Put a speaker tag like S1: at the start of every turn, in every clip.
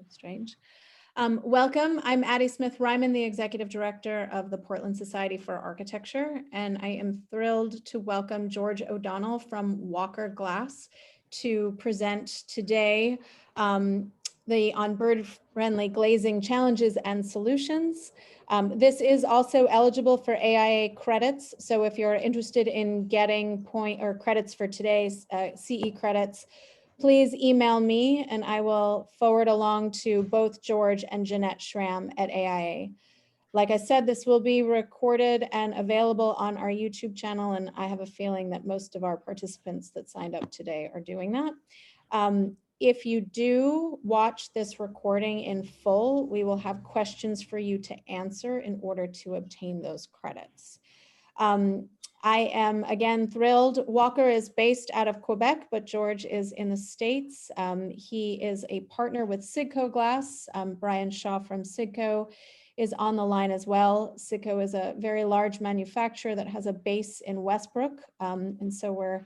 S1: That's strange. Welcome. I'm Addie Smith-Ryman, the Executive Director of the Portland Society for Architecture, and I am thrilled to welcome George O'Donnell from Walker Glass to present today on bird-friendly glazing challenges and solutions. This is also eligible for AIA credits, so if you're interested in getting credits for today's CE credits, please email me and I will forward along to both George and Jeanette Schramm at AIA. Like I said, this will be recorded and available on our YouTube channel, and I have a feeling that most of our participants that signed up today are doing that. If you do watch this recording in full, we will have questions for you to answer in order to obtain those credits. I am again thrilled. Walker is based out of Quebec, but George is in the States. He is a partner with Sigco Glass. Brian Shaw from Sigco is on the line as well. Sigco is a very large manufacturer that has a base in Westbrook. And so we're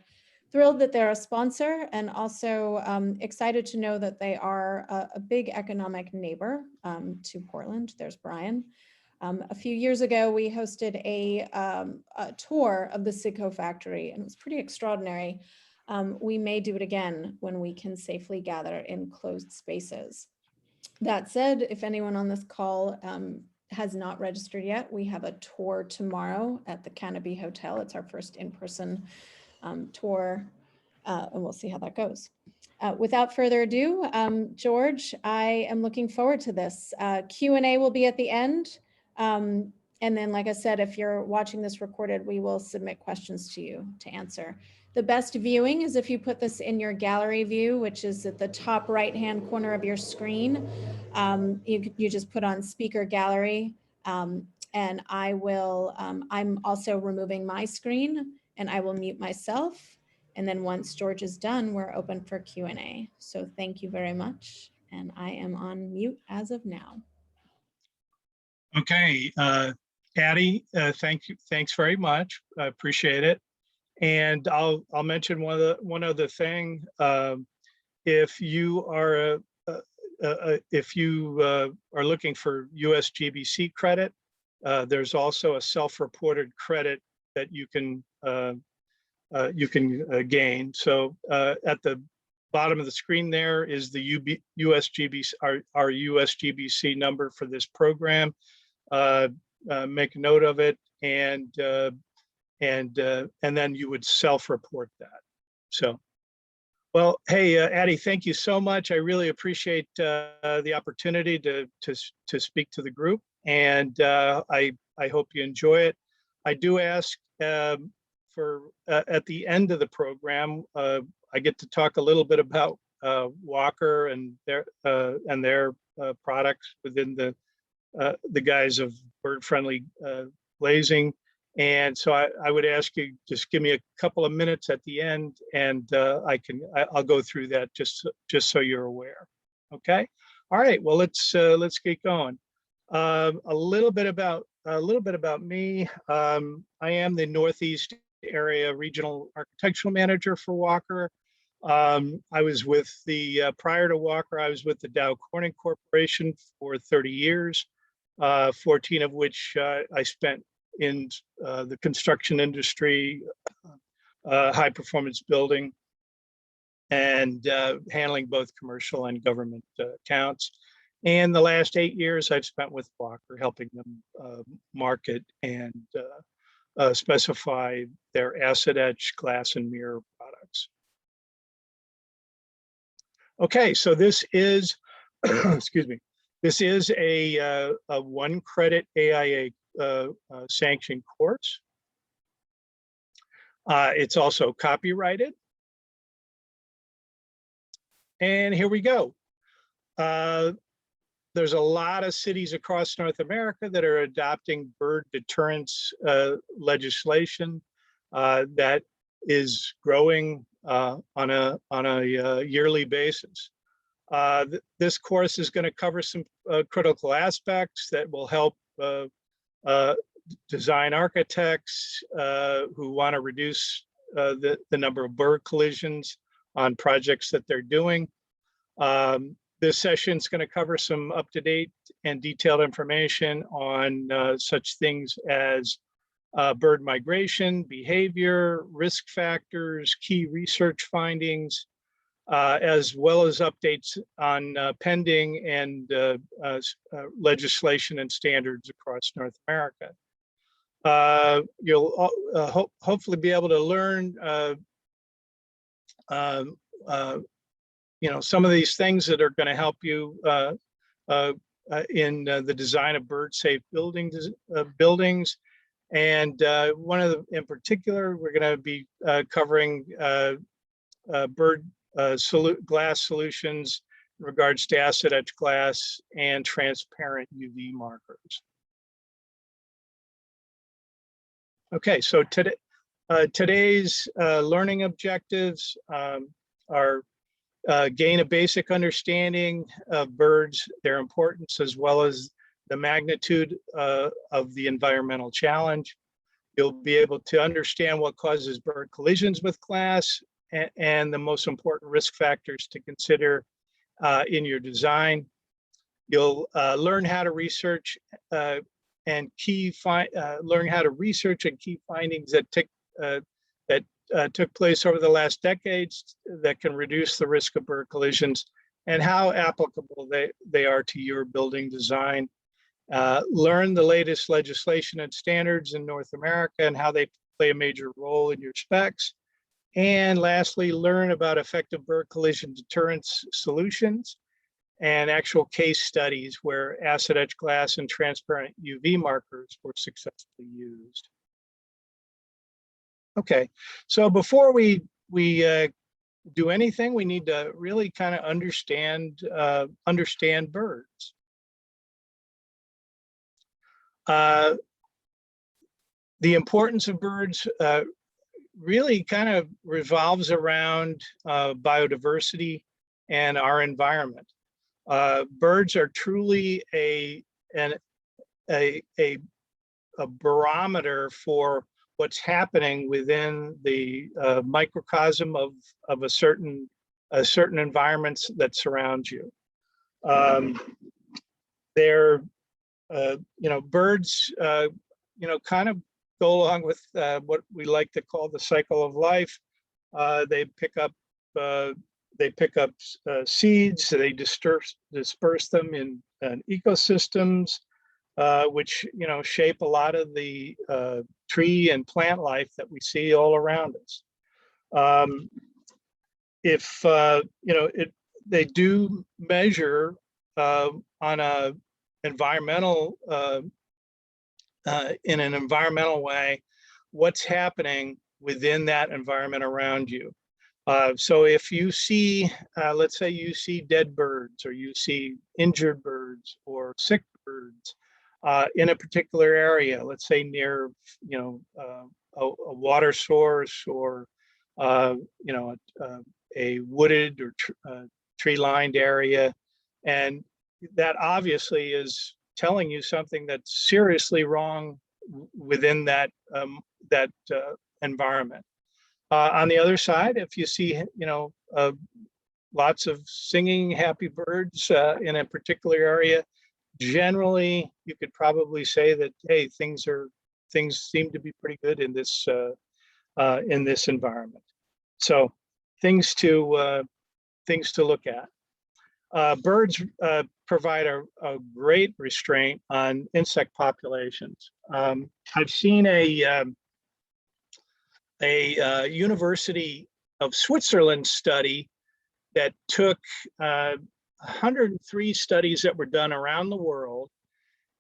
S1: thrilled that they're a sponsor, and also excited to know that they are a big economic neighbor to Portland. There's Brian. A few years ago, we hosted a tour of the Sigco factory, and it was pretty extraordinary. We may do it again when we can safely gather in closed spaces. That said, if anyone on this call has not registered yet, we have a tour tomorrow at the Canopy Hotel. It's our first in-person tour, and we'll see how that goes. Without further ado, George, I am looking forward to this. Q&A will be at the end. And then, like I said, if you're watching this recorded, we will submit questions to you to answer. The best viewing is if you put this in your gallery view, which is at the top right-hand corner of your screen. You just put on speaker gallery, and I will, I'm also removing my screen, and I will mute myself. And then once George is done, we're open for Q&A. So thank you very much. And I am on mute as of now.
S2: Okay, Addie, thanks very much. I appreciate it. And I'll mention one other thing. If you are looking for USGBC credit, there's also a self-reported credit that you can gain. So at the bottom of the screen there is the USGBC, our USGBC number for this program. Make a note of it, and then you would self-report that. So, well, hey, Addie, thank you so much. I really appreciate the opportunity to speak to the group, and I hope you enjoy it. I do ask for at the end of the program, I get to talk a little bit about Walker and their products within the guise of bird-friendly glazing. And so I would ask you just give me a couple of minutes at the end, and I'll go through that just so you're aware. Okay. All right. Well, let's get going. A little bit about me. I am the Northeast area regional architectural manager for Walker. I was with prior to Walker, I was with the Dow Corning Corporation for 30 years, 14 of which I spent in the construction industry, high performance building, and handling both commercial and government accounts. And the last 8 years I've spent with Walker, helping them market and specify their acid etch glass and mirror products. Okay, so this is, excuse me, this is a 1 credit AIA sanctioned course. It's also copyrighted. And here we go. There's a lot of cities across North America that are adopting bird deterrence legislation that is growing on a yearly basis. This course is going to cover some critical aspects that will help design architects who want to reduce the number of bird collisions on projects that they're doing. This session is going to cover some up-to-date and detailed information on such things as bird migration, behavior, risk factors, key research findings, as well as updates on pending and legislation and standards across North America. You'll hopefully be able to learn some of these things that are going to help you in the design of bird-safe buildings. And one of the, in particular, we're going to be covering glass solutions in regards to acid etch glass and transparent UV markers. Okay, so today's learning objectives are gain a basic understanding of birds, their importance, as well as the magnitude of the environmental challenge. You'll be able to understand what causes bird collisions with glass and the most important risk factors to consider in your design. You'll learn how to research and learn how to research and key findings that took place over the last decades that can reduce the risk of bird collisions and how applicable they are to your building design. Learn the latest legislation and standards in North America and how they play a major role in your specs. And lastly, learn about effective bird collision deterrence solutions and actual case studies where acid etch glass and transparent UV markers were successfully used. Okay, so before we do anything, we need to really kind of understand birds. The importance of birds really kind of revolves around biodiversity and our environment. Birds are truly a barometer for what's happening within the microcosm of a certain environments that surround you. Birds, kind of go along with what we like to call the cycle of life. They pick up seeds, they disperse them in ecosystems, which shape a lot of the tree and plant life that we see all around us. They do measure on a environmental in an environmental way what's happening within that environment around you. So if you see, let's say you see dead birds, or you see injured birds or sick birds in a particular area, let's say near, a water source, or a wooded or tree-lined area, and that obviously is telling you something that's seriously wrong within that environment. On the other side, if you see, lots of singing happy birds in a particular area, generally you could probably say that, hey, things seem to be pretty good in this environment. So things to look at. Birds provide a great restraint on insect populations. I've seen a University of Switzerland study that took 103 studies that were done around the world,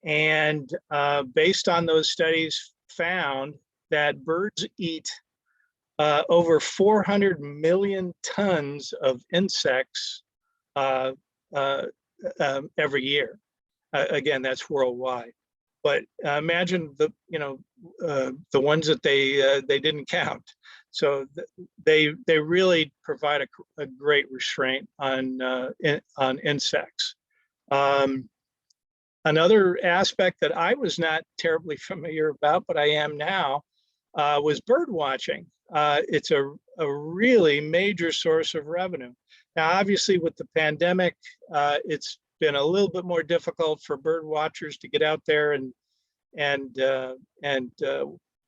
S2: and based on those studies found that birds eat over 400 million tons of insects every year. Again, that's worldwide. But imagine the ones that they didn't count. So they really provide a great restraint on insects. Another aspect that I was not terribly familiar about, but I am now, was bird watching. It's a really major source of revenue. Now, obviously, with the pandemic, it's been a little bit more difficult for bird watchers to get out there and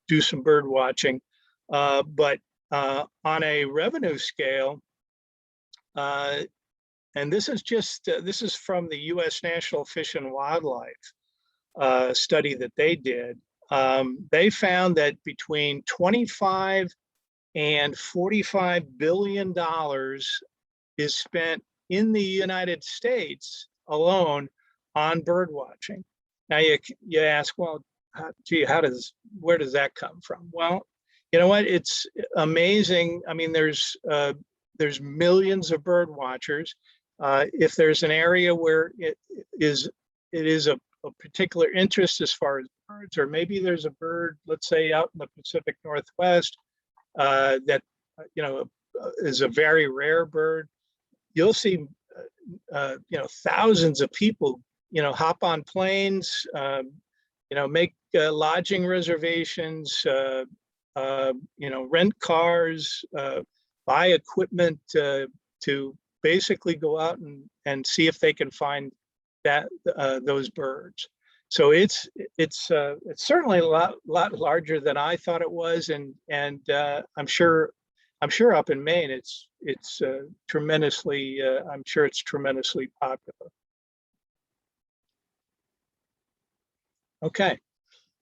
S2: do some bird watching. But on a revenue scale, and this is just this is from the U.S. National Fish and Wildlife study that they did. They found that between 25 and $45 billion is spent in the United States alone on bird watching. Now you ask, well, gee, where does that come from? Well, you know what? It's amazing. I mean, there's millions of bird watchers. If there's an area where it is a particular interest as far as birds, or maybe there's a bird, let's say out in the Pacific Northwest, that is a very rare bird, you'll see thousands of people hop on planes, make lodging reservations, rent cars, buy equipment to basically go out and see if they can find those birds. So it's certainly a lot larger than I thought it was, and I'm sure up in Maine it's tremendously I'm sure it's tremendously popular. Okay,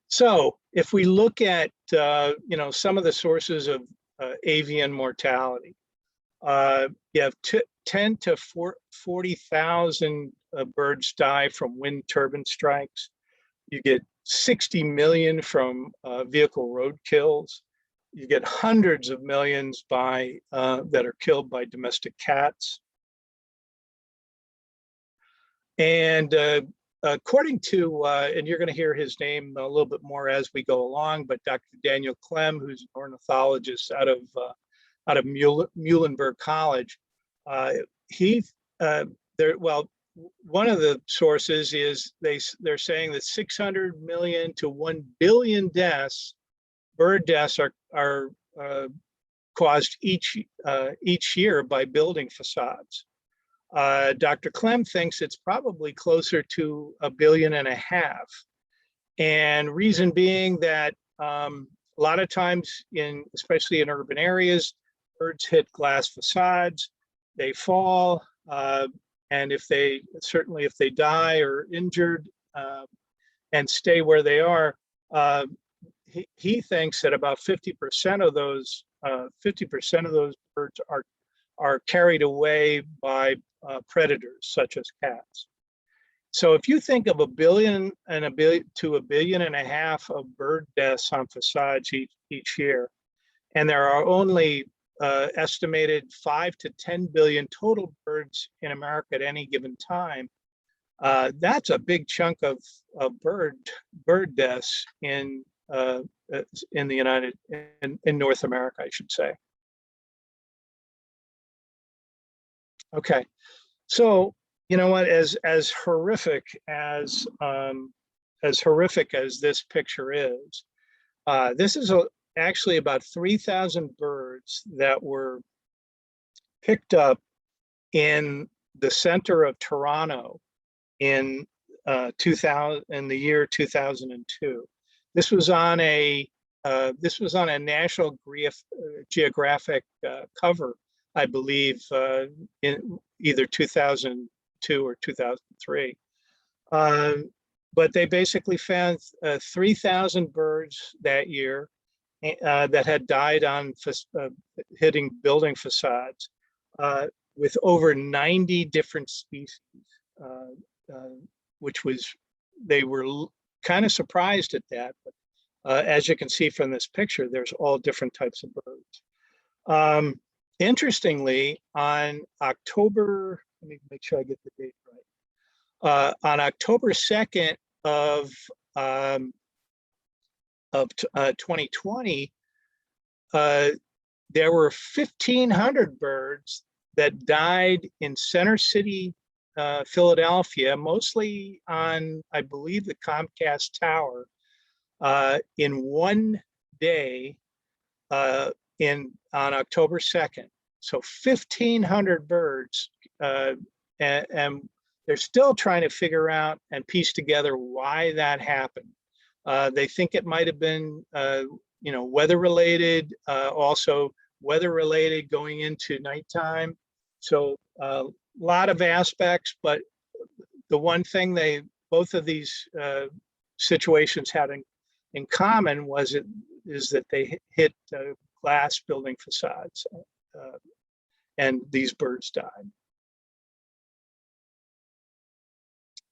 S2: so if we look at some of the sources of avian mortality, you have 10 to 40,000 birds die from wind turbine strikes. You get 60 million from vehicle road kills. You get hundreds of millions that are killed by domestic cats. And according to, and you're going to hear his name a little bit more as we go along, but Dr. Daniel Clem, who's an ornithologist out of Muhlenberg College, one of the sources is they're saying that 600 million to 1 billion bird deaths are caused each year by building facades. Dr. Clem thinks it's probably closer to 1.5 billion. And reason being that a lot of times, especially in urban areas, birds hit glass facades, they fall, and if they die or injured and stay where they are, he thinks that about 50% of those birds are carried away by predators such as cats. So if you think of 1 billion to 1.5 billion of bird deaths on facades each year, and there are only estimated 5 to 10 billion total birds in America at any given time, that's a big chunk of bird deaths in North America, I should say. Okay, so you know what? As horrific as this picture is, this is actually about 3,000 birds that were picked up in the center of Toronto in the year 2002. This was on a National Geographic cover, I believe, in either 2002 or 2003. But they basically found 3,000 birds that year that had died on hitting building facades, with over 90 different species, they were kind of surprised at that. But as you can see from this picture, there's all different types of birds. Interestingly, on October, let me make sure I get the date right. On October 2nd of 2020, there were 1,500 birds that died in Center City, Philadelphia, mostly on, I believe, the Comcast Tower, in one day on October 2nd. So 1,500 birds, and they're still trying to figure out and piece together why that happened. They think it might have been, weather related, also weather related going into nighttime. So a lot of aspects, but the one thing both of these situations had in common is that they hit glass building facades, and these birds died.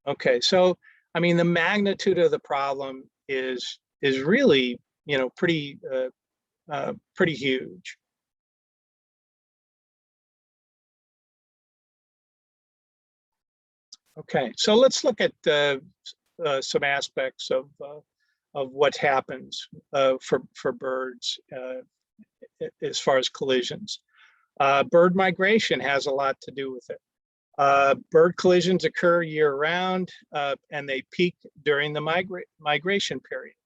S2: Okay, so I mean, the magnitude of the problem is really, pretty pretty huge. Okay, so let's look at some aspects of what happens for birds as far as collisions. Bird migration has a lot to do with it. Bird collisions occur year-round, and they peak during the migration period.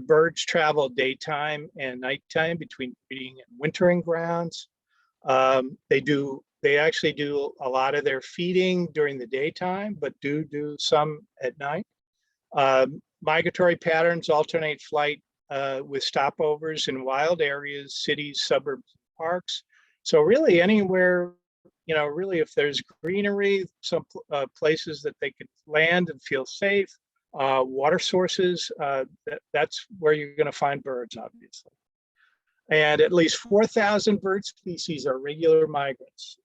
S2: Birds travel daytime and nighttime between breeding and wintering grounds. They actually do a lot of their feeding during the daytime, but do some at night. Migratory patterns alternate flight with stopovers in wild areas, cities, suburbs, parks. So really anywhere, really if there's greenery, some places that they could land and feel safe, water sources, that's where you're going to find birds, obviously. And at least 4,000 bird species are regular migrants,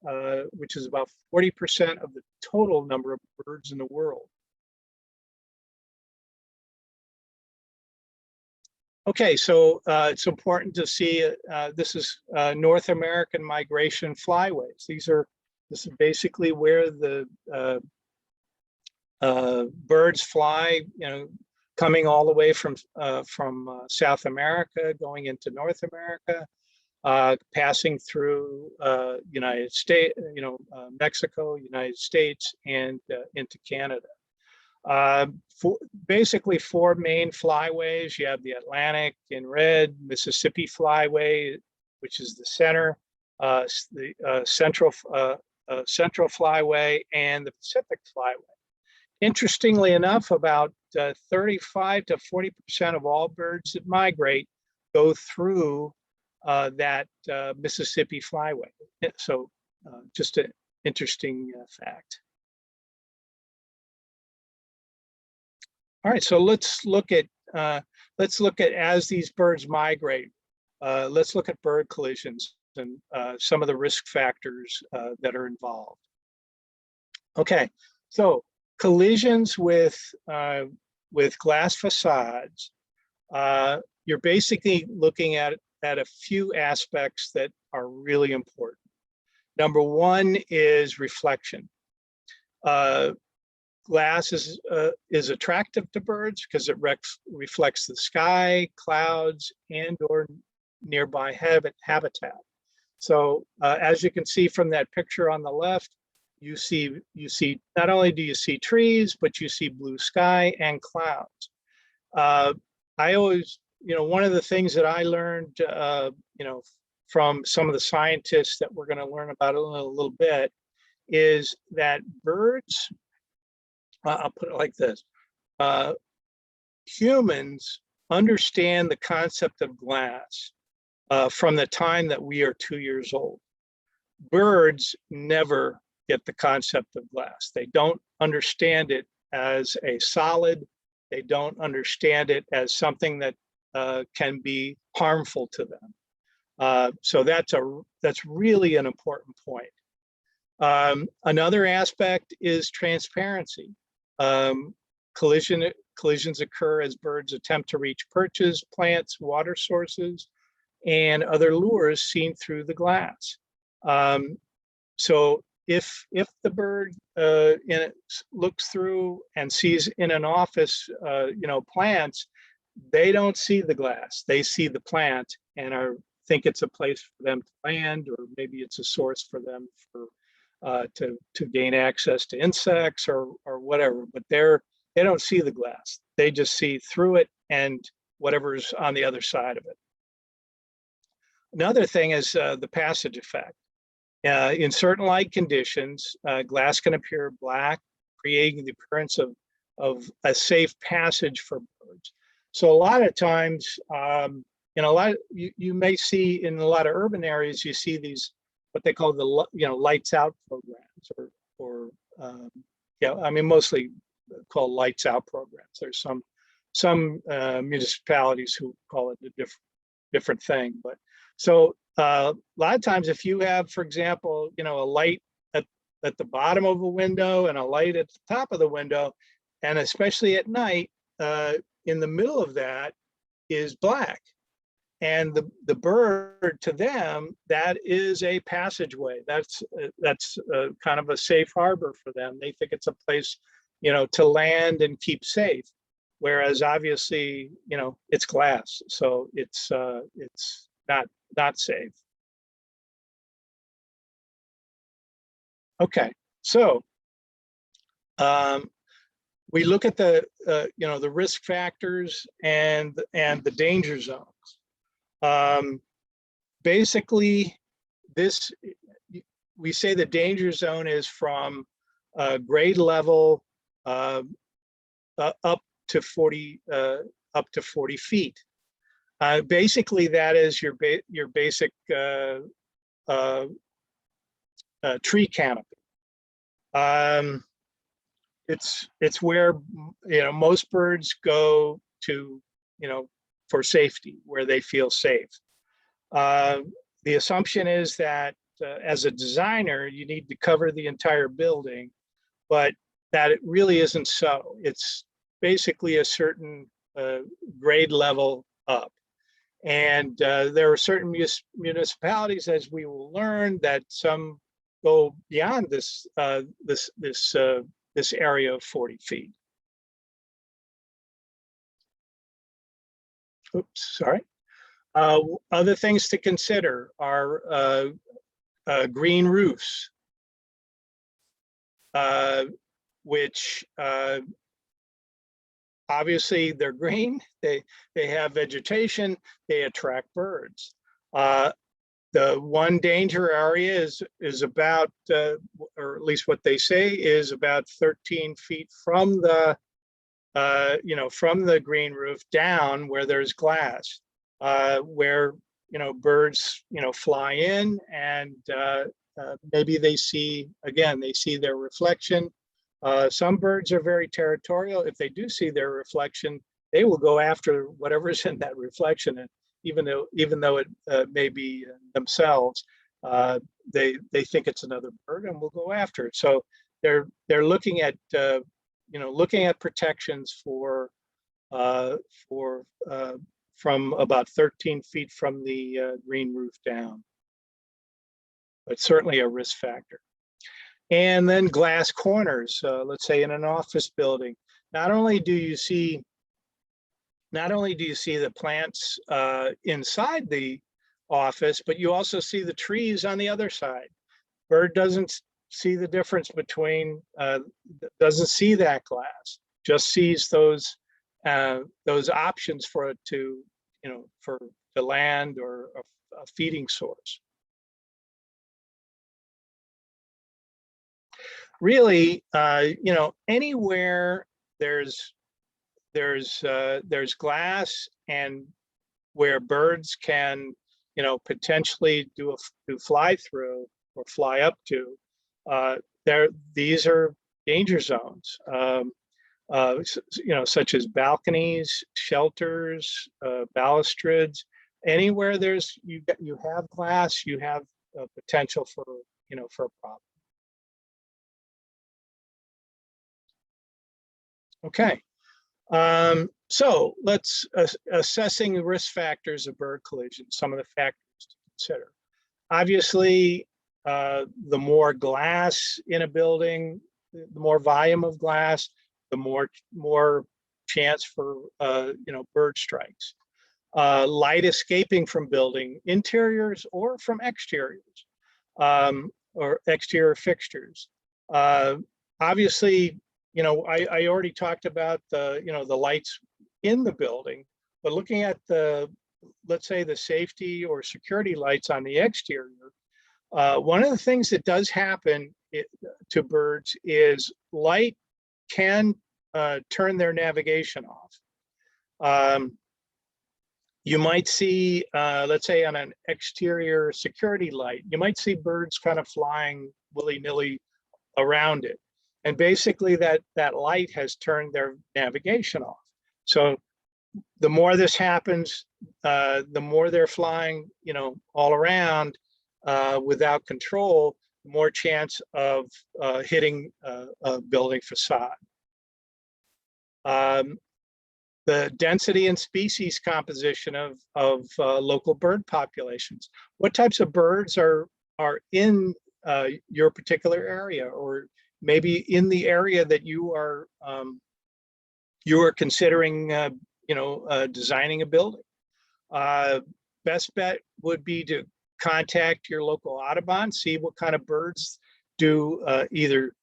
S2: which is about 40% of the total number of birds in the world. Okay, so it's important to see, this is North American migration flyways. This is basically where the birds fly, coming all the way from South America, going into North America, passing through United States, Mexico, United States, and into Canada. Basically four main flyways. You have the Atlantic in red, Mississippi flyway, which is the center, the Central flyway, and the Pacific flyway. Interestingly enough, about 35 to 40% of all birds that migrate go through that Mississippi flyway. So just an interesting fact. All right, so let's look at as these birds migrate. Let's look at bird collisions and some of the risk factors that are involved. Okay, so collisions with glass facades. You're basically looking at a few aspects that are really important. Number one is reflection. Glass is attractive to birds because it reflects the sky, clouds, and/or nearby habitat. So as you can see from that picture on the left, you see not only do you see trees, but you see blue sky and clouds. I always, one of the things that I learned, from some of the scientists that we're going to learn about in a little bit, is that birds, I'll put it like this, humans understand the concept of glass from the time that we are 2 years old. Birds never get the concept of glass. They don't understand it as a solid. They don't understand it as something that can be harmful to them. So that's really an important point. Another aspect is transparency. Collisions occur as birds attempt to reach perches, plants, water sources, and other lures seen through the glass. So if the bird looks through and sees in an office, plants, they don't see the glass. They see the plant and think it's a place for them to land, or maybe it's a source for them to gain access to insects or whatever. But they don't see the glass. They just see through it and whatever's on the other side of it. Another thing is the passage effect. In certain light conditions, glass can appear black, creating the appearance of a safe passage for birds. So a lot of times, you may see in a lot of urban areas, you see these what they call the lights out programs, or I mean mostly called lights out programs. There's some municipalities who call it a different thing, but so a lot of times if you have, for example, a light at the bottom of a window and a light at the top of the window, and especially at night, in the middle of that is black. And the bird, to them, that is a passageway. That's kind of a safe harbor for them. They think it's a place, to land and keep safe. Whereas obviously, it's glass, so it's not safe. Okay, so we look at the risk factors and the danger zones. Basically, we say the danger zone is from grade level up to 40 feet. Basically, that is your basic tree canopy. It's where most birds go to for safety, where they feel safe. The assumption is that as a designer, you need to cover the entire building, but that it really isn't so. It's basically a certain grade level up. And there are certain municipalities, as we will learn, that some go beyond this area of 40 feet. Oops, sorry. Other things to consider are green roofs, which obviously they're green, they have vegetation, they attract birds. The one danger area is about, or at least what they say, is about 13 feet from the from the green roof down where there's glass, where birds fly in, and maybe they see their reflection. Some birds are very territorial. If they do see their reflection, they will go after whatever's in that reflection, and even though it may be themselves, they think it's another bird and will go after it. So they're looking at protections from about 13 feet from the green roof down. But certainly a risk factor. And then glass corners, let's say in an office building. Not only do you see the plants inside the office, but you also see the trees on the other side. Bird doesn't see the difference between, doesn't see that glass, just sees those options for it to, for the land or a feeding source. Really, anywhere there's glass and where birds can, potentially do fly through or fly up to, these are danger zones. Such as balconies, shelters, balustrades. Anywhere you have glass, you have potential for for a problem. Okay, so let's assessing the risk factors of bird collision. Some of the factors to consider. Obviously, the more glass in a building, the more volume of glass, the more chance for bird strikes. Light escaping from building interiors or from exteriors, or exterior fixtures. Obviously, I already talked about the lights in the building, but looking at the let's say the safety or security lights on the exterior, one of the things that does happen to birds is light can turn their navigation off. You might see, let's say on an exterior security light, you might see birds kind of flying willy-nilly around it. And basically that light has turned their navigation off. So the more this happens, the more they're flying, all around without control, the more chance of hitting a building facade. The density and species composition of local bird populations. What types of birds are in your particular area, or maybe in the area that you are considering, designing a building? Best bet would be to contact your local Audubon, see what kind of birds do either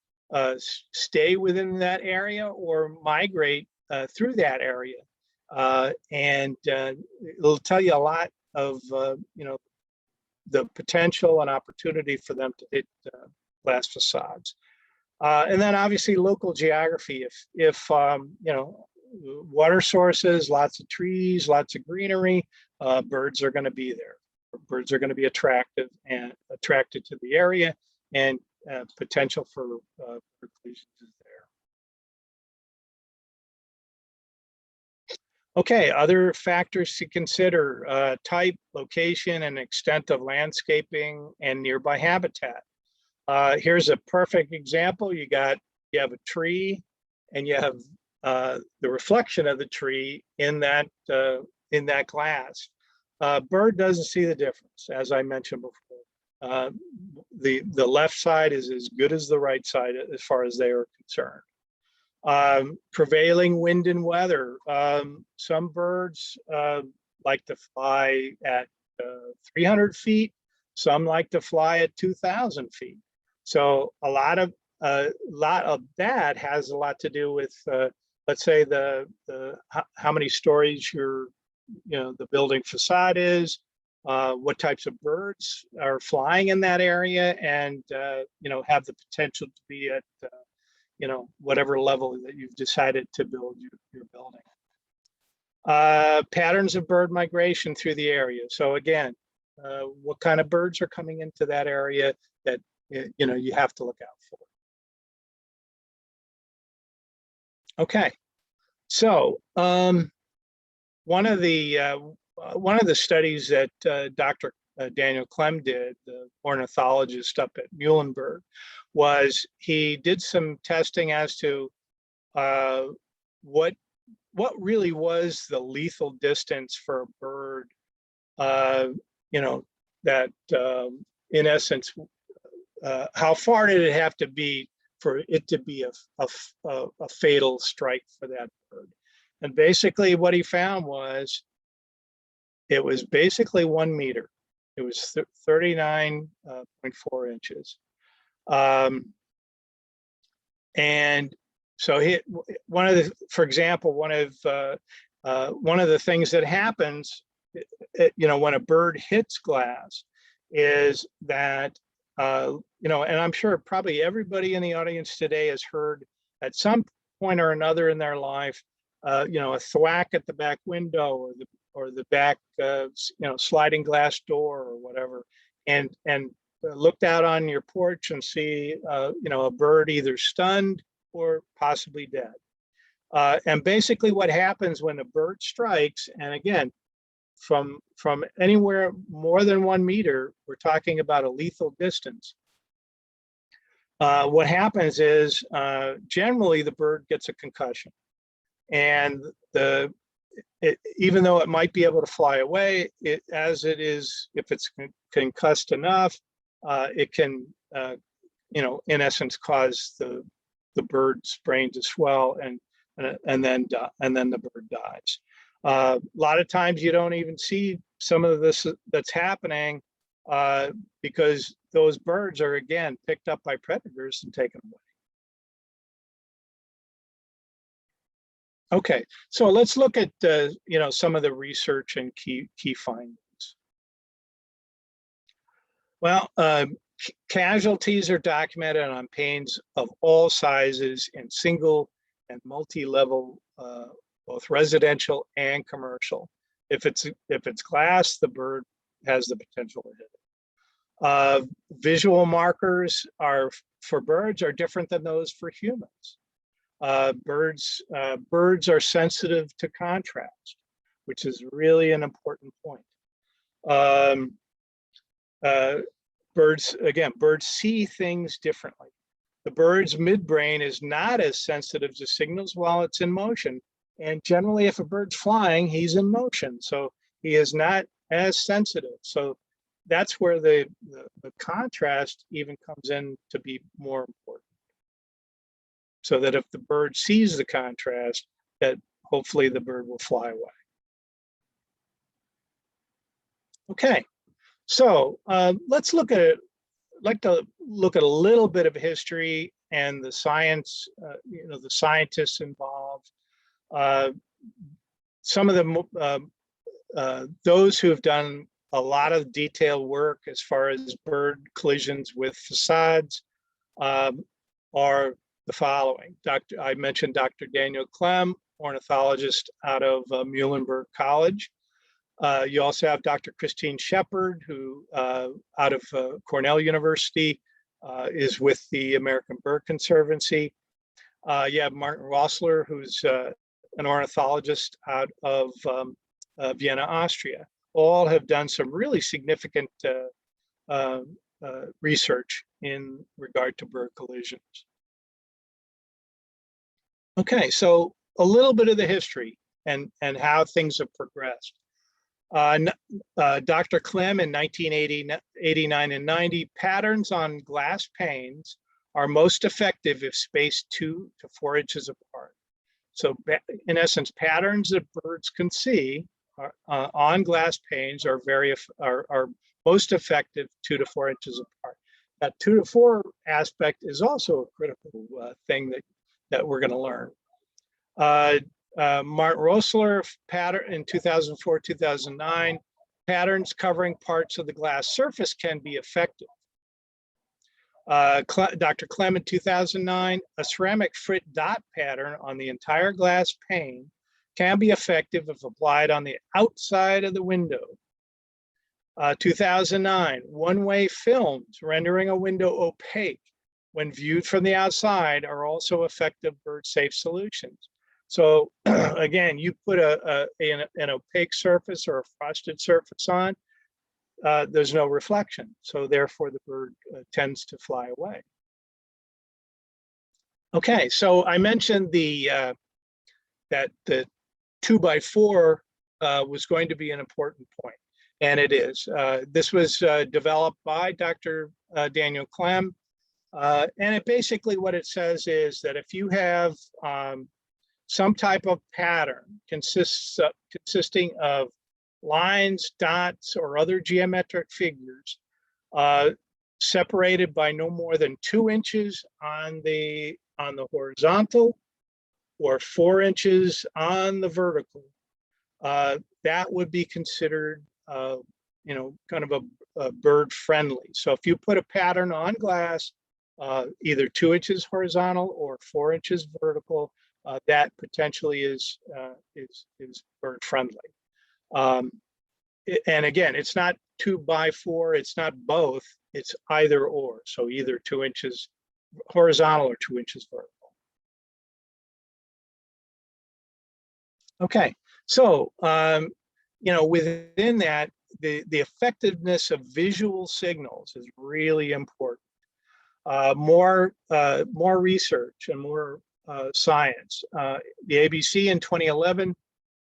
S2: stay within that area or migrate through that area. And it'll tell you a lot of, the potential and opportunity for them to hit glass facades. And then obviously local geography. If water sources, lots of trees, lots of greenery, birds are going to be there. Birds are going to be attracted to the area, and potential for preclusions is there. Okay, other factors to consider: type, location, and extent of landscaping and nearby habitat. Here's a perfect example. You have a tree, and you have the reflection of the tree in that glass. Bird doesn't see the difference, as I mentioned before. The left side is as good as the right side as far as they are concerned. Prevailing wind and weather. Some birds like to fly at 300 feet. Some like to fly at 2,000 feet. So a lot of that has a lot to do with, let's say, how many stories the building facade is, what types of birds are flying in that area, and have the potential to be at whatever level that you've decided to build your building. Patterns of bird migration through the area. So again, what kind of birds are coming into that area that you have to look out for. Okay, so one of the studies that Dr. Daniel Clem did, the ornithologist up at Muhlenberg, was he did some testing as to what really was the lethal distance for a bird, that in essence, how far did it have to be for it to be a fatal strike for that bird? And basically what he found was it was basically 1 meter. It was 39.4 inches. And so for example, one of the things that happens, when a bird hits glass is that, and I'm sure probably everybody in the audience today has heard at some point or another in their life, a thwack at the back window or the back, sliding glass door or whatever, and looked out on your porch and see, a bird either stunned or possibly dead. And basically what happens when a bird strikes, and again, from anywhere more than 1 meter, we're talking about a lethal distance. What happens is generally the bird gets a concussion, and even though it might be able to fly away, if it's concussed enough, it can, in essence, cause the bird's brain to swell, and then the bird dies. A lot of times you don't even see some of this that's happening because those birds are, again, picked up by predators and taken away. Okay, so let's look at some of the research and key findings. Well, casualties are documented on panes of all sizes in single and multi-level, both residential and commercial. If it's glass, the bird has the potential to hit it. Visual markers for birds are different than those for humans. Birds are sensitive to contrast, which is really an important point. Birds see things differently. The bird's midbrain is not as sensitive to signals while it's in motion. And generally, if a bird's flying, he's in motion. So he is not as sensitive. So that's where the contrast even comes in to be more important. So that if the bird sees the contrast, that hopefully the bird will fly away. Okay, so let's look at it. I'd like to look at a little bit of history and the science, the scientists involved. Some of them, those who have done a lot of detailed work as far as bird collisions with facades are the following. I mentioned Dr. Daniel Clem, ornithologist out of Muhlenberg College. You also have Dr. Christine Shepard, who out of Cornell University is with the American Bird Conservancy. You have Martin Rossler, who's an ornithologist out of Vienna, Austria. All have done some really significant research in regard to bird collisions. Okay, so a little bit of the history and how things have progressed. Dr. Clem in 1989 and 90, patterns on glass panes are most effective if spaced 2 to 4 inches apart. So in essence, patterns that birds can see on glass panes are most effective 2 to 4 inches apart. That 2 to 4 aspect is also a critical thing that we're going to learn. Martin Rossler pattern in 2004-2009, patterns covering parts of the glass surface can be effective. Dr. Clem in 2009, a ceramic frit dot pattern on the entire glass pane can be effective if applied on the outside of the window. 2009, one-way films rendering a window opaque when viewed from the outside are also effective bird-safe solutions. So again, you put an opaque surface or a frosted surface on, there's no reflection. So therefore the bird tends to fly away. Okay, so I mentioned that the 2x4 was going to be an important point, and it is. This was developed by Dr. Daniel Clem, and basically what it says is that if you have some type of pattern consisting of lines, dots, or other geometric figures separated by no more than 2 inches on the horizontal or 4 inches on the vertical, that would be considered kind of a bird friendly. So if you put a pattern on glass, either 2 inches horizontal or 4 inches vertical, that potentially is bird friendly. And again, it's not 2x4, it's not both, it's either or. So either 2 inches horizontal or 2 inches vertical. Okay, so within that, the effectiveness of visual signals is really important. More research and more science. The ABC in 2011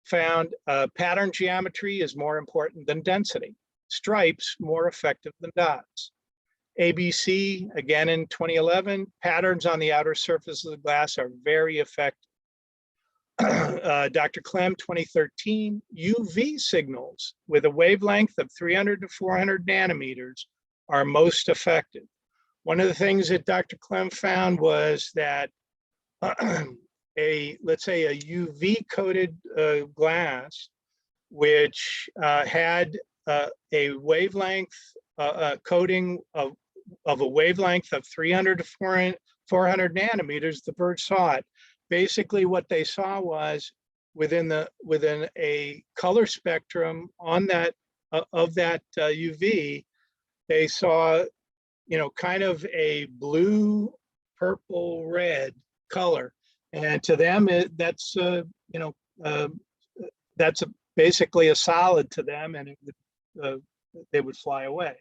S2: found pattern geometry is more important than density. Stripes more effective than dots. ABC, again in 2011, patterns on the outer surface of the glass are very effective. Dr. Clem, 2013, UV signals with a wavelength of 300 to 400 nanometers are most effective. One of the things that Dr. Clem found was that let's say a UV coated glass, which had a wavelength coating of a wavelength of 300 to 400 nanometers, the bird saw it. Basically, what they saw was within a color spectrum on that of that UV, they saw, kind of a blue, purple, red color, and to them, that's basically a solid to them, and they would fly away.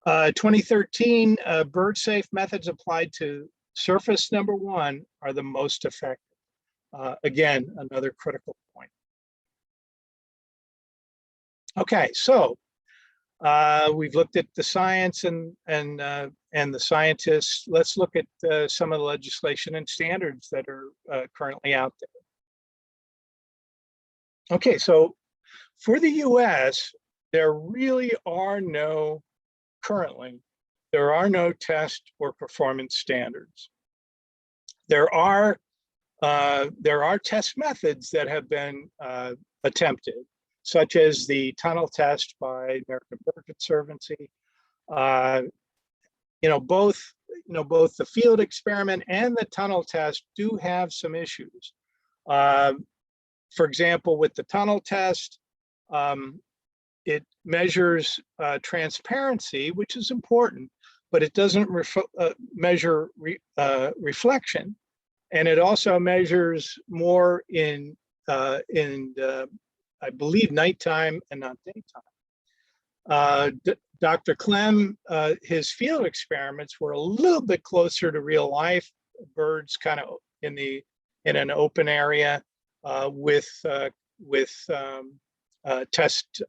S2: 2013, bird safe methods applied to surface number 1 are the most effective. Again, another critical point. Okay, so we've looked at the science and the scientists. Let's look at some of the legislation and standards that are currently out there. Okay, so for the US, currently, there are no test or performance standards. There are test methods that have been attempted, such as the tunnel test by American Bird Conservancy. Both the field experiment and the tunnel test do have some issues. For example, with the tunnel test, it measures transparency, which is important, but it doesn't measure reflection, and it also measures more in I believe nighttime and not daytime. Dr. Clem, his field experiments were a little bit closer to real life, birds kind of in an open area with test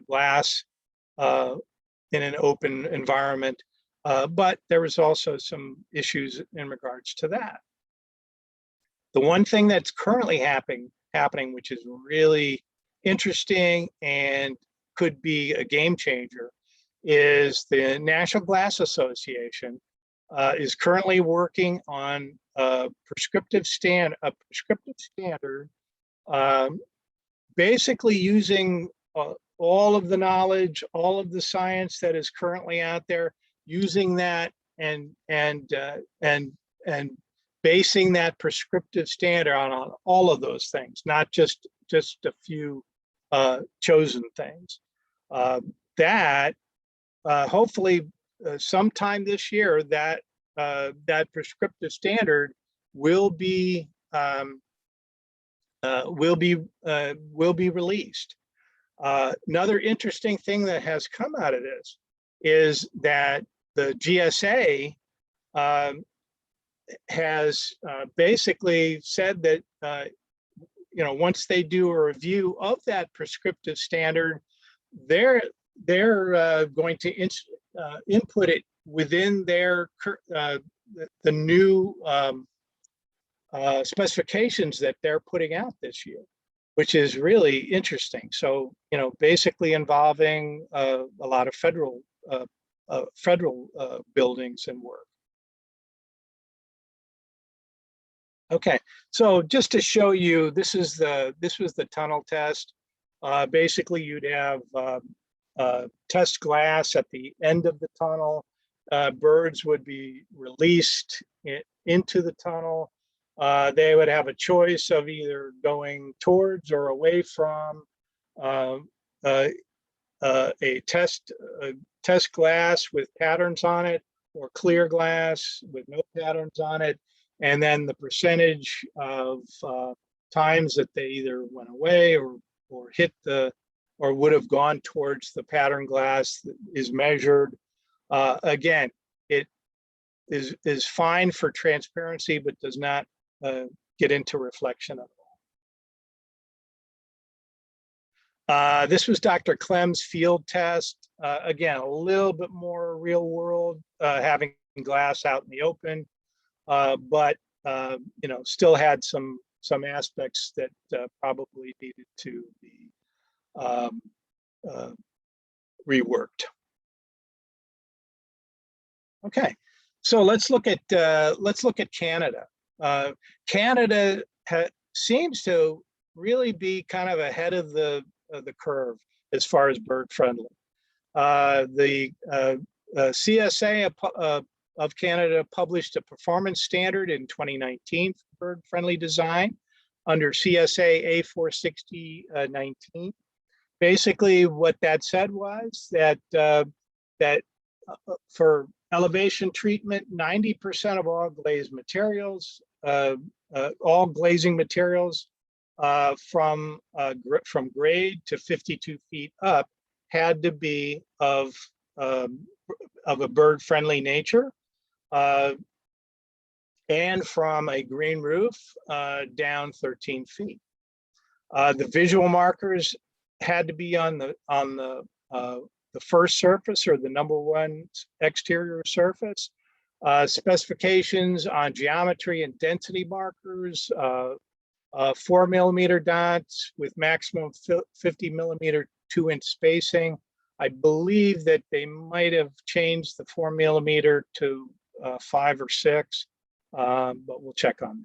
S2: glass in an open environment, but there was also some issues in regards to that. The one thing that's currently happening, which is really interesting and could be a game changer, is the National Glass Association is currently working on a prescriptive standard, basically using all of the knowledge, all of the science that is currently out there, using that and basing that prescriptive standard on all of those things, not just a few chosen things. That hopefully sometime this year, that prescriptive standard will be released. Another interesting thing that has come out of this is that the GSA has basically said that once they do a review of that prescriptive standard, they're going to input it within their the new specifications that they're putting out this year, which is really interesting. So, basically involving a lot of federal buildings and work. Okay, so just to show you, this was the tunnel test. Basically, you'd have test glass at the end of the tunnel. Birds would be released into the tunnel. They would have a choice of either going towards or away from a test glass with patterns on it, or clear glass with no patterns on it, and then the percentage of times that they either went away or hit or would have gone towards the pattern glass is measured. Again, it is fine for transparency, but does not get into reflection at all. This was Dr. Clem's field test. Again, a little bit more real world, having glass out in the open, but still had some aspects that probably needed to be reworked. Okay, so let's look at Canada. Canada seems to really be kind of ahead of the curve as far as bird friendly. The CSA of Canada published a performance standard in 2019 for bird friendly design under CSA A46019. Basically, what that said was that for elevation treatment, 90% of all glazed materials, all glazing materials from grade to 52 feet up had to be of a bird-friendly nature, and from a green roof down 13 feet. The visual markers had to be on the first surface or the number one exterior surface. Specifications on geometry and density markers, 4mm dots with maximum 50mm 2-inch spacing. I believe that they might have changed the 4mm to 5 or 6, but we'll check on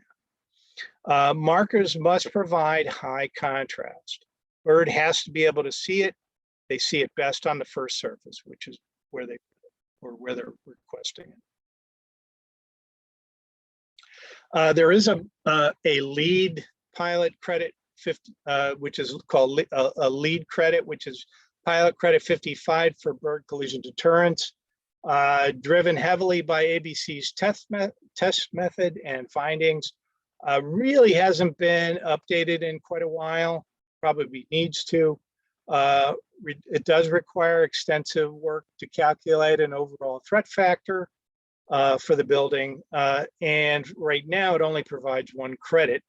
S2: that. Markers must provide high contrast. Bird has to be able to see it. They see it best on the first surface, which is where they're requesting it. There is a LEED pilot credit 50, which is called a LEED credit, which is pilot credit 55 for bird collision deterrence, driven heavily by ABC's test method and findings. Really hasn't been updated in quite a while, probably needs to. It does require extensive work to calculate an overall threat factor for the building. And right now it only provides one credit.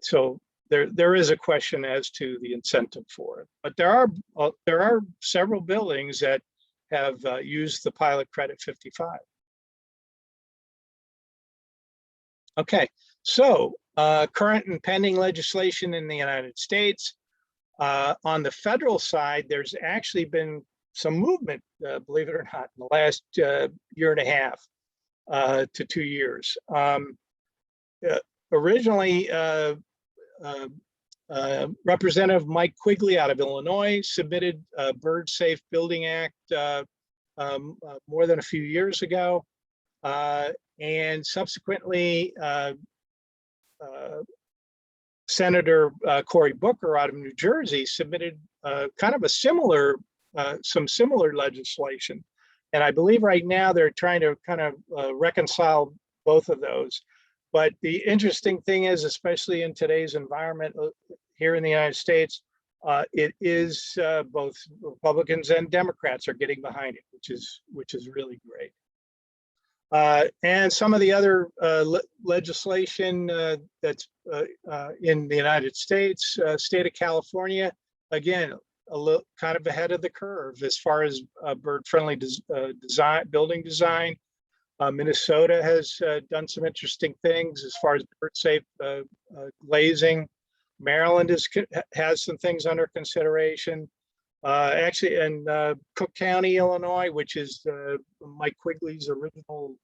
S2: So there is a question as to the incentive for it. But there are several buildings that have used the pilot credit 55. Okay, so current and pending legislation in the United States. On the federal side, there's actually been some movement, believe it or not, in the last year and a half to 2 years. Originally, Representative Mike Quigley out of Illinois submitted a Bird Safe Building Act more than a few years ago. And subsequently, Senator Cory Booker out of New Jersey submitted kind of a similar, some similar legislation. And I believe right now they're trying to kind of reconcile both of those. But the interesting thing is, especially in today's environment here in the United States, it is both Republicans and Democrats are getting behind it, which is really great. And some of the other legislation that's in the United States, state of California, again, a little kind of ahead of the curve as far as bird-friendly building design. Minnesota has done some interesting things as far as bird-safe glazing. Maryland has some things under consideration. Actually, in Cook County, Illinois, which is Mike Quigley's original,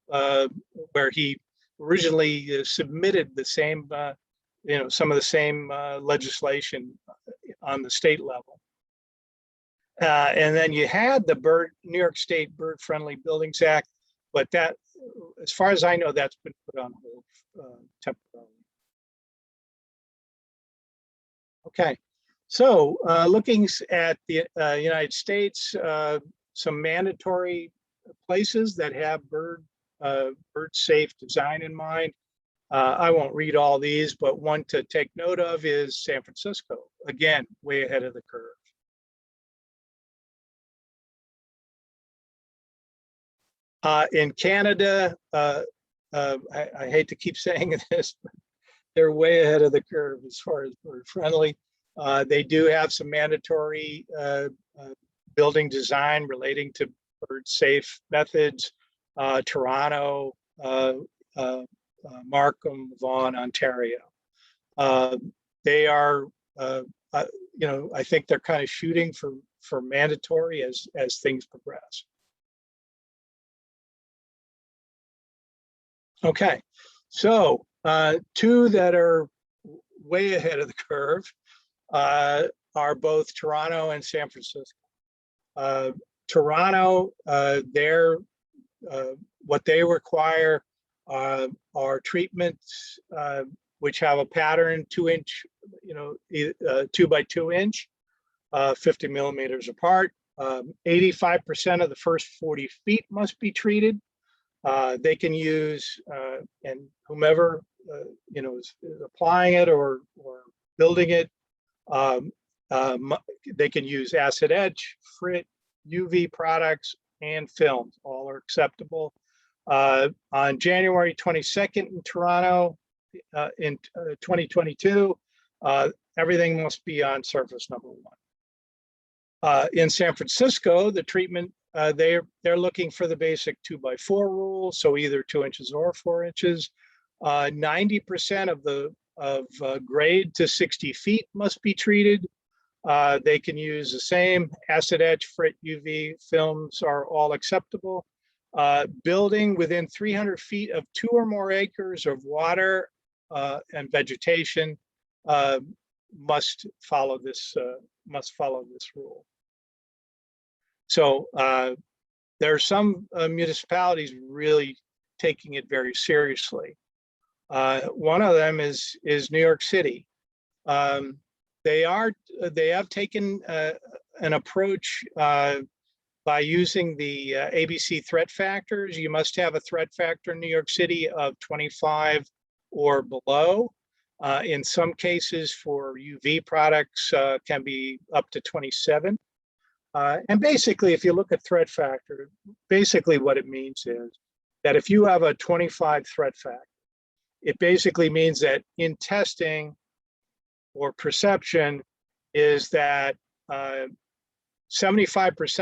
S2: where he originally submitted the same, some of the same legislation on the state level. And then you had the New York State Bird Friendly Buildings Act, but that, as far as I know, that's been put on hold temporarily. Okay. So looking at the United States, some mandatory places that have bird safe design in mind. I won't read all these, but one to take note of is San Francisco. Again, way ahead of the curve. In Canada, I hate to keep saying this, but they're way ahead of the curve as far as bird friendly. They do have some mandatory building design relating to bird safe methods. Toronto, Markham, Vaughan, Ontario. They are, I think they're kind of shooting for mandatory as things progress. Okay, so Two that are way ahead of the curve are both Toronto and San Francisco. Toronto, what they require are treatments which have a pattern 2-inch, 2 by 2 inch, 50 millimeters apart. 85% of the first 40 feet must be treated. They can use, and whomever is applying it or building it, they can use acid etch, frit, UV products, and films. All are acceptable. On January 22nd in Toronto, in 2022, everything must be on surface number 1. In San Francisco, the treatment, they're looking for the basic 2 by 4 rule, so either 2 inches or 4 inches. 90% of grade to 60 feet must be treated. They can use the same acid etch, frit, UV films are all acceptable. Building within 300 feet of 2 or more acres of water and vegetation must follow this rule. So there are some municipalities really taking it very seriously. One of them is New York City. They have taken an approach by using the ABC threat factors. You must have a threat factor in New York City of 25 or below. In some cases for UV products can be up to 27. And basically, if you look at threat factor, basically what it means is that if you have a 25 threat factor, it basically means that in testing or perception is that 75%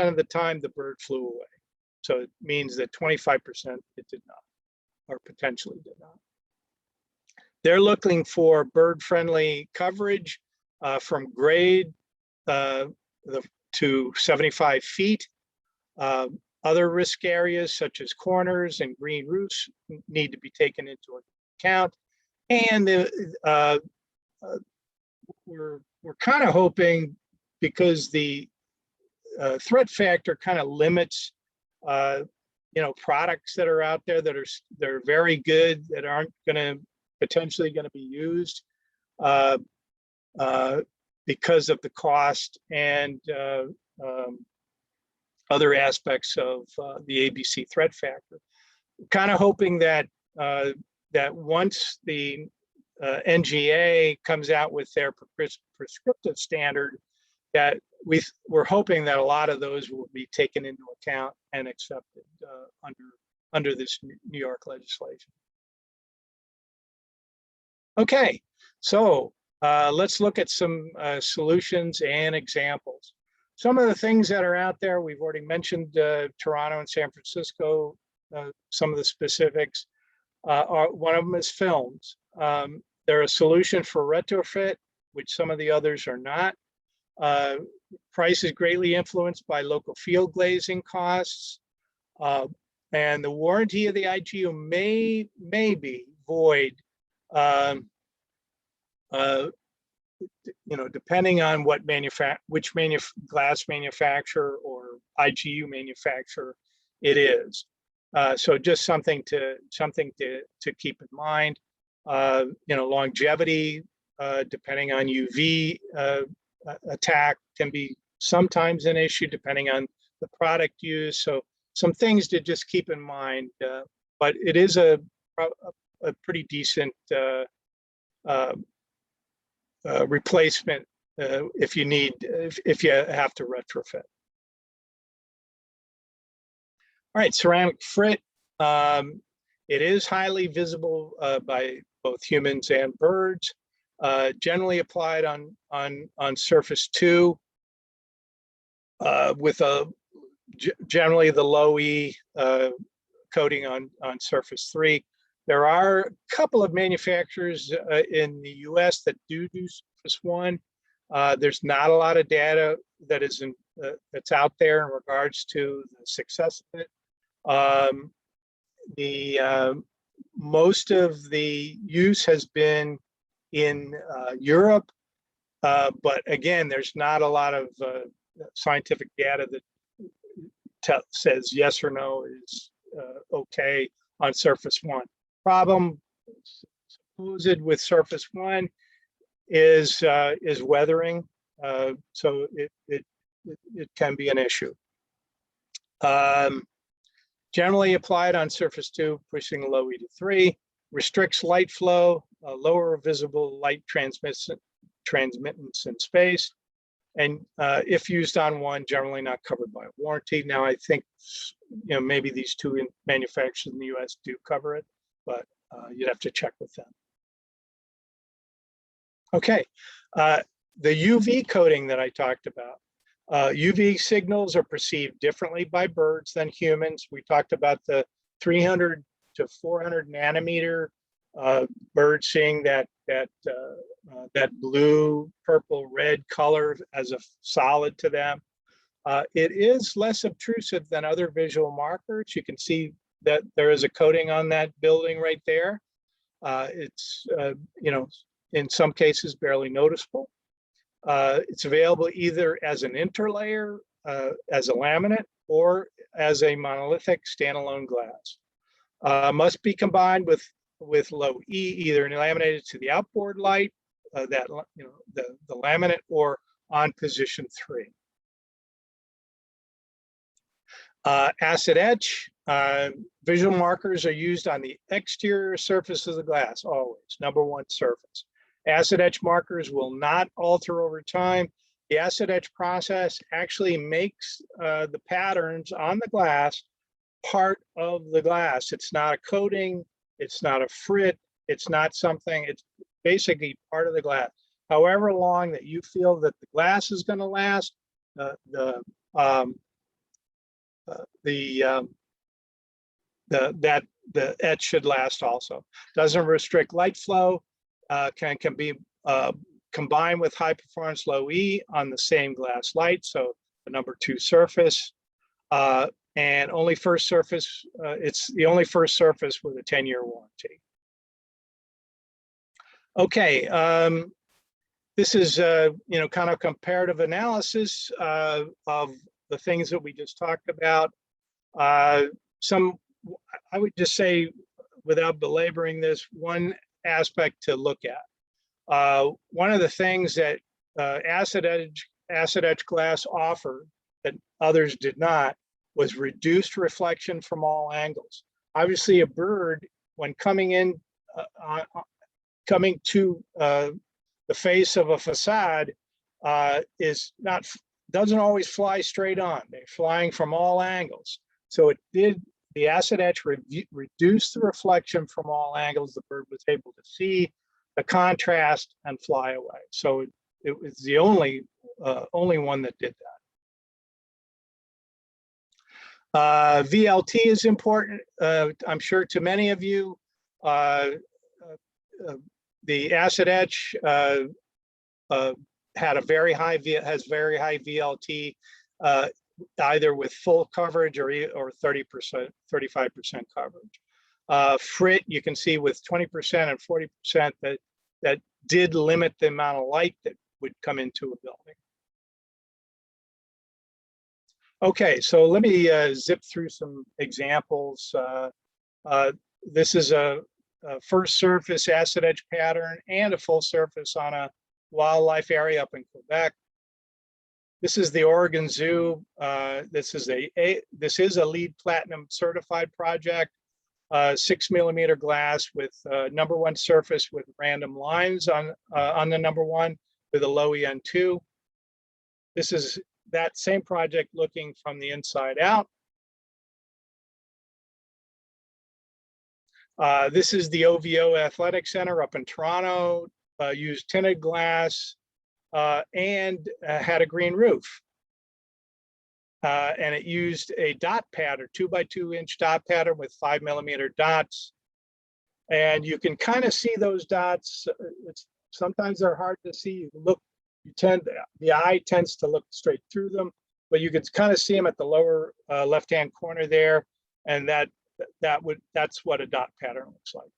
S2: of the time the bird flew away. So it means that 25% it did not, or potentially did not. They're looking for bird-friendly coverage from grade to 75 feet. Other risk areas such as corners and green roofs need to be taken into account. And we're kind of hoping, because the threat factor kind of limits products that are out there that are very good, that aren't potentially going to be used because of the cost and other aspects of the ABC threat factor. Kind of hoping that that once the NGA comes out with their prescriptive standard, that we're hoping that a lot of those will be taken into account and accepted under this New York legislation. Okay, so let's look at some solutions and examples. Some of the things that are out there, we've already mentioned Toronto and San Francisco, some of the specifics. One of them is films. They're a solution for retrofit, which some of the others are not. Price is greatly influenced by local field glazing costs. And the warranty of the IGU may be void, depending on which glass manufacturer or IGU manufacturer it is. So just something to keep in mind. Longevity, depending on UV attack, can be sometimes an issue depending on the product used. So some things to just keep in mind, but it is a pretty decent replacement if you have to retrofit. All right, ceramic frit. It is highly visible by both humans and birds. Generally applied on surface 2 with generally the low E coating on surface 3. There are a couple of manufacturers in the US that do surface 1. There's not a lot of data that is that's out there in regards to the success of it. most of the use has been in Europe, but again, there's not a lot of scientific data that says yes or no is okay on surface one. Problem supposed with surface one is weathering, so it can be an issue. Generally applied on surface two, pushing low E to 3, restricts light flow, lower visible light transmittance in space, and if used on one, generally not covered by a warranty. Now, I think maybe these two manufacturers in the U.S. do cover it, but you'd have to check with them. Okay, the UV coating that I talked about. UV signals are perceived differently by birds than humans. We talked about the 300 to 400 nanometer birds seeing that blue, purple, red color as a solid to them. It is less obtrusive than other visual markers. You can see that there is a coating on that building right there. It's in some cases barely noticeable. It's available either as an interlayer, as a laminate, or as a monolithic standalone glass. Must be combined with low E, either laminated to the outboard light, the laminate, or on position 3. Acid etch. Visual markers are used on the exterior surface of the glass, always, number one surface. Acid etch markers will not alter over time. The acid etch process actually makes the patterns on the glass part of the glass. It's not a coating, it's not a frit, it's not something, it's basically part of the glass. However long that you feel that the glass is going to last, the etch should last also. Doesn't restrict light flow. Can be combined with high performance low E on the same glass light, so the number 2 surface, and only first surface. It's the only first surface with a 10-year warranty. Okay, this is kind of comparative analysis of the things that we just talked about. I would just say, without belaboring this, one aspect to look at. One of the things that acid etch glass offered that others did not was reduced reflection from all angles. Obviously, a bird, when coming to the face of a facade, doesn't always fly straight on. They're flying from all angles. So the acid etch reduced the reflection from all angles. The bird was able to see the contrast and fly away. So it was the only one that did that. VLT is important. I'm sure to many of you, the acid etch has very high VLT, either with full coverage or 30%, 35% coverage. Frit, you can see with 20% and 40% that did limit the amount of light that would come into a building. Okay, so let me zip through some examples. This is a first surface acid etch pattern and a full surface on a wildlife area up in Quebec. This is the Oregon Zoo. This is a LEED Platinum certified project. 6mm glass with number 1 surface with random lines on the number 1 with a low EN2. This is that same project looking from the inside out. This is the OVO Athletic Center up in Toronto. Used tinted glass and had a green roof. And it used a dot pattern, 2x2 inch dot pattern with 5mm dots. And you can kind of see those dots. Sometimes they're hard to see. The eye tends to look straight through them, but you can kind of see them at the lower left-hand corner there. And that that's what a dot pattern looks like.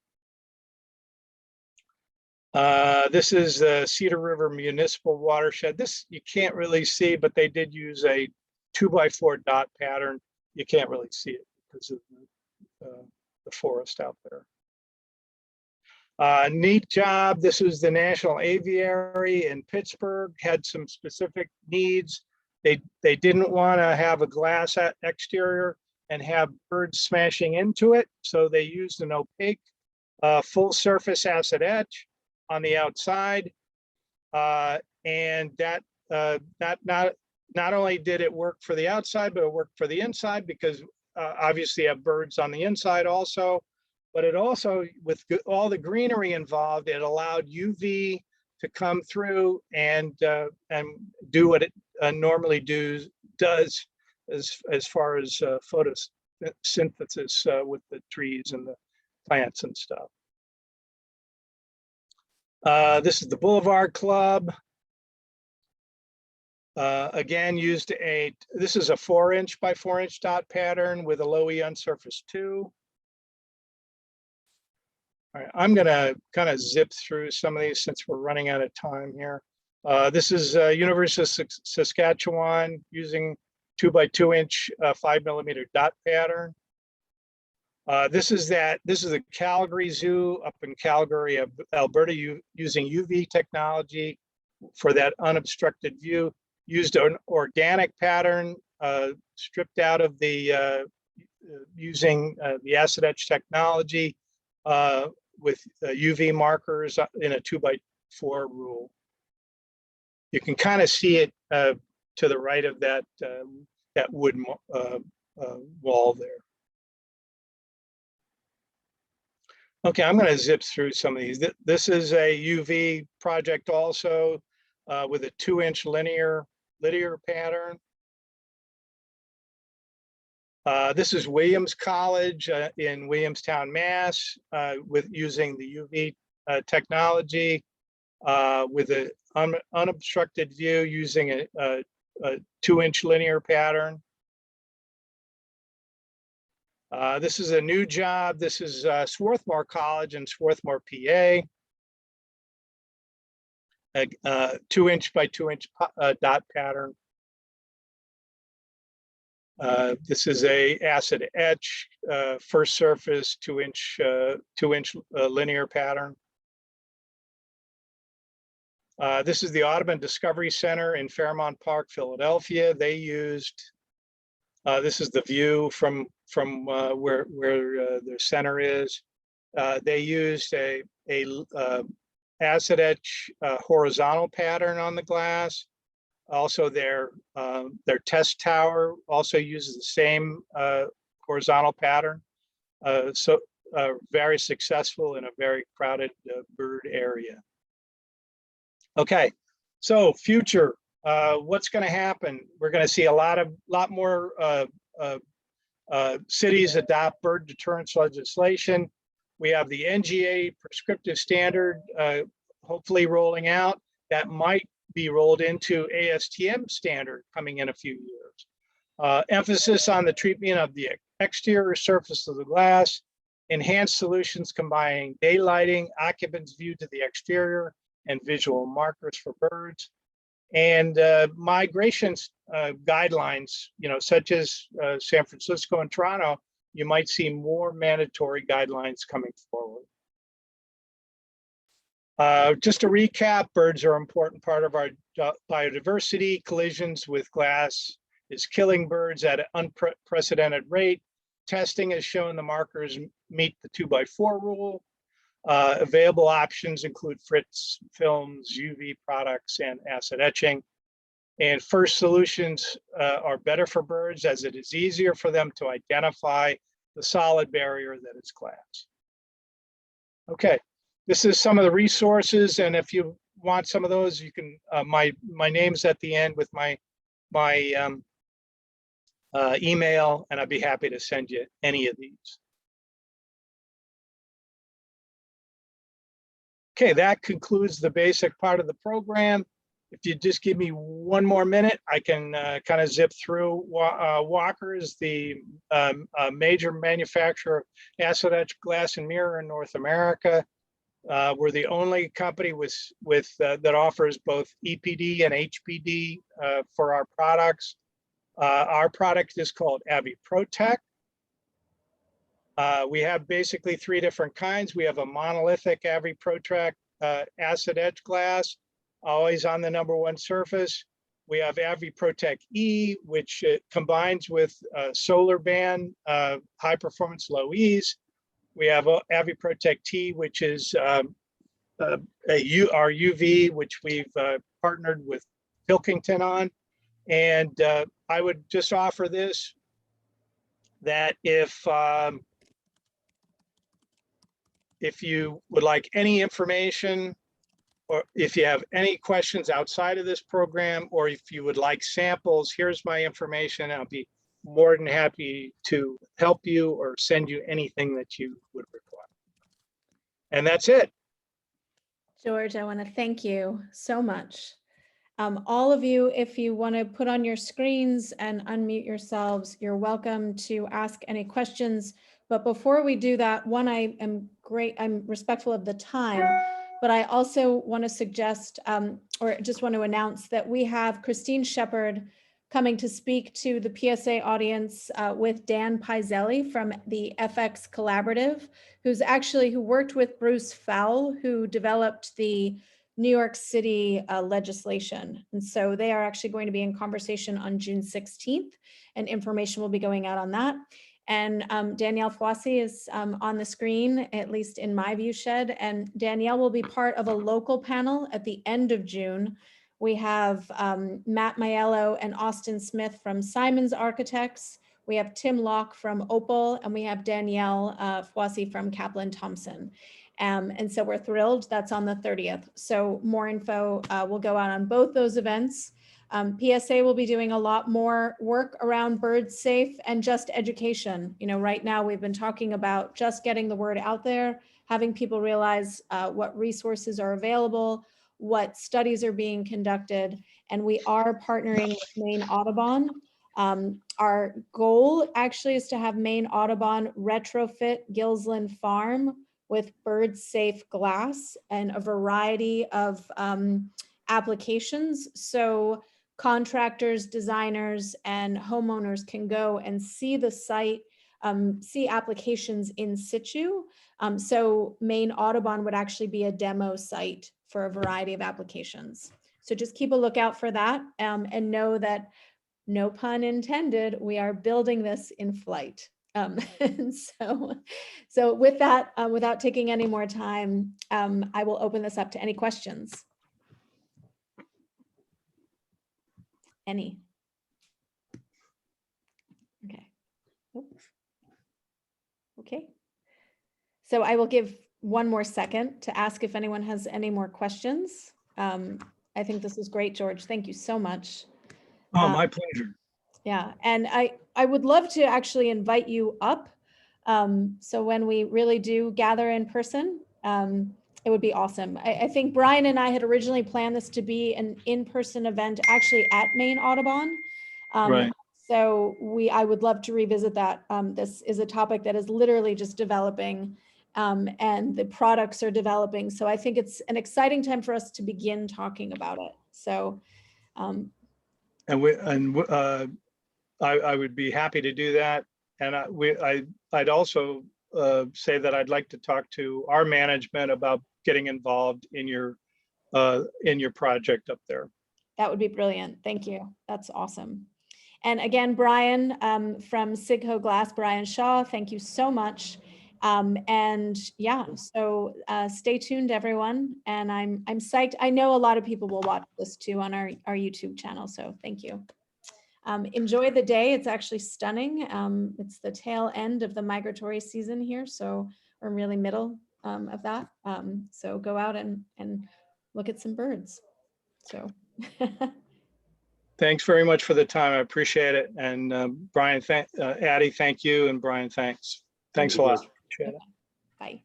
S2: This is the Cedar River Municipal Watershed. This you can't really see, but they did use a 2x4 dot pattern. You can't really see it because of the forest out there. Neat job. This was the National Aviary in Pittsburgh, had some specific needs. They didn't want to have a glass exterior and have birds smashing into it. So they used an opaque full surface acid etch on the outside. And that not only did it work for the outside, but it worked for the inside because obviously you have birds on the inside also. But it also, with all the greenery involved, it allowed UV to come through and do what it normally does as far as photosynthesis with the trees and the plants and stuff. This is the Boulevard Club. Again, this is a 4" by 4" dot pattern with a low E unsurfaced 2. All right, I'm gonna kind of zip through some of these since we're running out of time here. This is University of Saskatchewan using 2x2" 5mm dot pattern. This is the Calgary Zoo up in Calgary, Alberta, using UV technology for that unobstructed view. Used an organic pattern stripped out of the using the acid etch technology with UV markers in a 2x4 rule. You can kind of see it to the right of that wood wall there. Okay, I'm going to zip through some of these. This is a UV project also with a 2" linear pattern. This is Williams College in Williamstown, Mass, with using the UV technology with an unobstructed view using a 2" linear pattern. This is a new job. This is Swarthmore College in Swarthmore, PA. 2" by 2" dot pattern. This is a acid etch, first surface 2" linear pattern. This is the Audubon Discovery Center in Fairmount Park, Philadelphia. They used, this is the view from where their center is. They used a acid etch horizontal pattern on the glass. Also, their test tower also uses the same horizontal pattern. So very successful in a very crowded bird area. Okay, so future, what's going to happen? We're going to see a lot more cities adopt bird deterrence legislation. We have the NGA prescriptive standard hopefully rolling out. That might be rolled into ASTM standard coming in a few years. Emphasis on the treatment of the exterior surface of the glass, enhanced solutions combining daylighting, occupants' view to the exterior, and visual markers for birds, and migration guidelines, such as San Francisco and Toronto. You might see more mandatory guidelines coming forward. Just to recap, birds are an important part of our biodiversity. Collisions with glass is killing birds at an unprecedented rate. Testing has shown the markers meet the 2x4 rule. Available options include Fritz films, UV products, and acid etching. And first solutions are better for birds as it is easier for them to identify the solid barrier that is glass. Okay. This is some of the resources, and if you want some of those, you can. My name's at the end with my email, and I'd be happy to send you any of these. Okay, that concludes the basic part of the program. if you just give me one more minute, I can kind of zip through. Walker is the major manufacturer of acid etched glass and mirror in North America. We're the only company that offers both EPD and HPD for our products. Our product is called Avi Protect. We have basically 3 different kinds. We have a monolithic Avi Protect acid etched glass, always on the #1 surface. We have Avi Protect E, which combines with solar band, high performance low ease. We have Avi Protect T, which is our UV, which we've partnered with Pilkington on. And I would just offer this, that if you would like any information, or if you have any questions outside of this program, or if you would like samples, here's my information. I'll be more than happy to help you or send you anything that you would require. And that's it.
S1: George, I want to thank you so much. All of you, if you want to put on your screens and unmute yourselves, you're welcome to ask any questions. But before we do that, I'm respectful of the time, but I also want to suggest, or just want to announce that we have Christine Shepard coming to speak to the PSA audience with Dan Pizelli from the FX Collaborative, who worked with Bruce Fowle, who developed the New York City legislation. And so they are actually going to be in conversation on June 16th, and information will be going out on that. And Danielle Foissey is on the screen, at least in my view shed. And Danielle will be part of a local panel at the end of June. We have Matt Maiello and Austin Smith from Simons Architects. We have Tim Locke from Opal, and we have Danielle Foissey from Kaplan Thompson. And so we're thrilled. That's on the 30th. So more info will go out on both those events. PSA will be doing a lot more work around bird safe and just education. You know, right now we've been talking about just getting the word out there, having people realize what resources are available, what studies are being conducted, and we are partnering with Maine Audubon. Our goal actually is to have Maine Audubon retrofit Gilsland Farm with bird safe glass and a variety of applications. So contractors, designers, and homeowners can go and see the site, see applications in situ. So Maine Audubon would actually be a demo site for a variety of applications. So just keep a lookout for that, and know that, no pun intended, we are building this in flight. And so with that, without taking any more time, I will open this up to any questions. Any? Okay. Oops. Okay. So I will give one more second to ask if anyone has any more questions. I think this was great, George. Thank you so much.
S2: Oh, my pleasure.
S1: Yeah, and I would love to actually invite you up. So when we really do gather in person, it would be awesome. I think Brian and I had originally planned this to be an in-person event actually at Maine Audubon.
S2: Right.
S1: So I would love to revisit that. This is a topic that is literally just developing, and the products are developing. So I think it's an exciting time for us to begin talking about it. So.
S2: I would be happy to do that. And I'd also say that I'd like to talk to our management about getting involved in your project up there.
S1: That would be brilliant. Thank you. That's awesome. And again, Brian from Sigho Glass, Brian Shaw, thank you so much. And yeah, so stay tuned, everyone. And I'm psyched. I know a lot of people will watch this too on our YouTube channel. So thank you. Enjoy the day. It's actually stunning. It's the tail end of the migratory season here. So we're really middle of that. So go out and look at some birds. So.
S2: Thanks very much for the time. I appreciate it. And Brian, Addie, thank you. And Brian, thanks. Thanks a lot. Appreciate it.
S1: Bye.